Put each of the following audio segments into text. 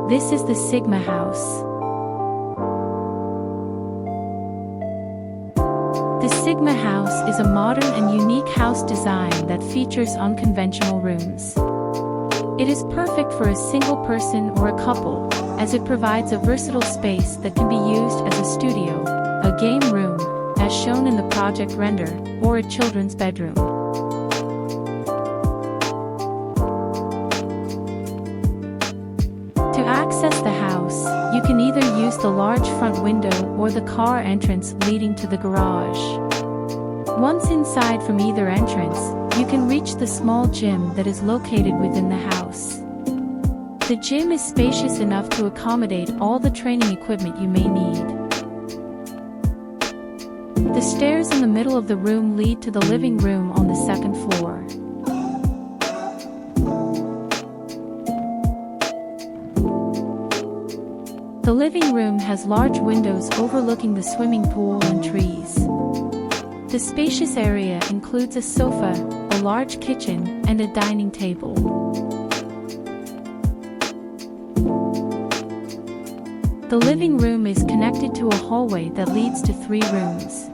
This is the Sigma house. The Sigma house is a modern and unique house design that features unconventional rooms. It is perfect for a single person or a couple, as it provides a versatile space that can be used as a studio, a game room, as shown in the project render, or a children's bedroom. To access the house, you can either use the large front window or the car entrance leading to the garage. Once inside from either entrance, you can reach the small gym that is located within the house. The gym is spacious enough to accommodate all the training equipment you may need. The stairs in the middle of the room lead to the living room on the second floor. The living room has large windows overlooking the swimming pool and trees. The spacious area includes a sofa, a large kitchen, and a dining table. The living room is connected to a hallway that leads to 3 rooms.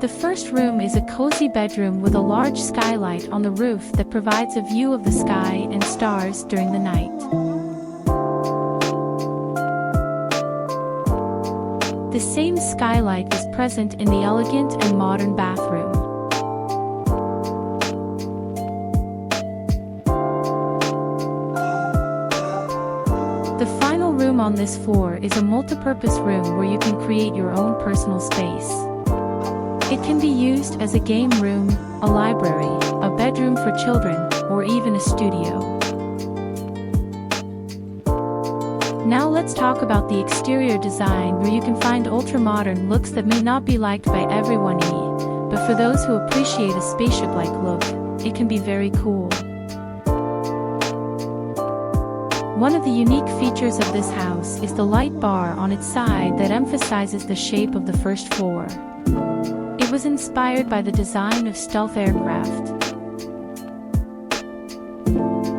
The first room is a cozy bedroom with a large skylight on the roof that provides a view of the sky and stars during the night. The same skylight is present in the elegant and modern bathroom. The final room on this floor is a multipurpose room where you can create your own personal space. It can be used as a game room, a library, a bedroom for children, or even a studio. Now let's talk about the exterior design, where you can find ultra-modern looks that may not be liked by everyone, but for those who appreciate a spaceship-like look, it can be very cool. One of the unique features of this house is the light bar on its side that emphasizes the shape of the first floor. It was inspired by the design of stealth aircraft.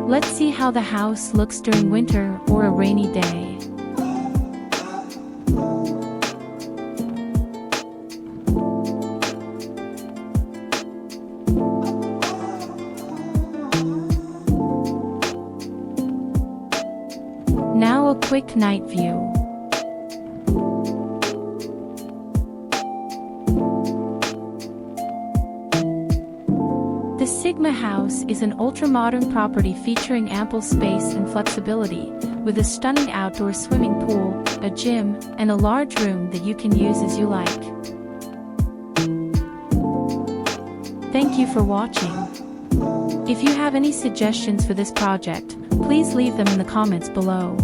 Let's see how the house looks during winter or a rainy day. Now a quick night view. The Sigma house is an ultra-modern property featuring ample space and flexibility, with a stunning outdoor swimming pool, a gym, and a large room that you can use as you like. Thank you for watching. If you have any suggestions for this project, please leave them in the comments below.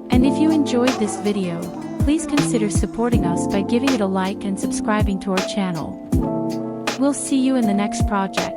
And if you enjoyed this video, please consider supporting us by giving it a like and subscribing to our channel. We'll see you in the next project.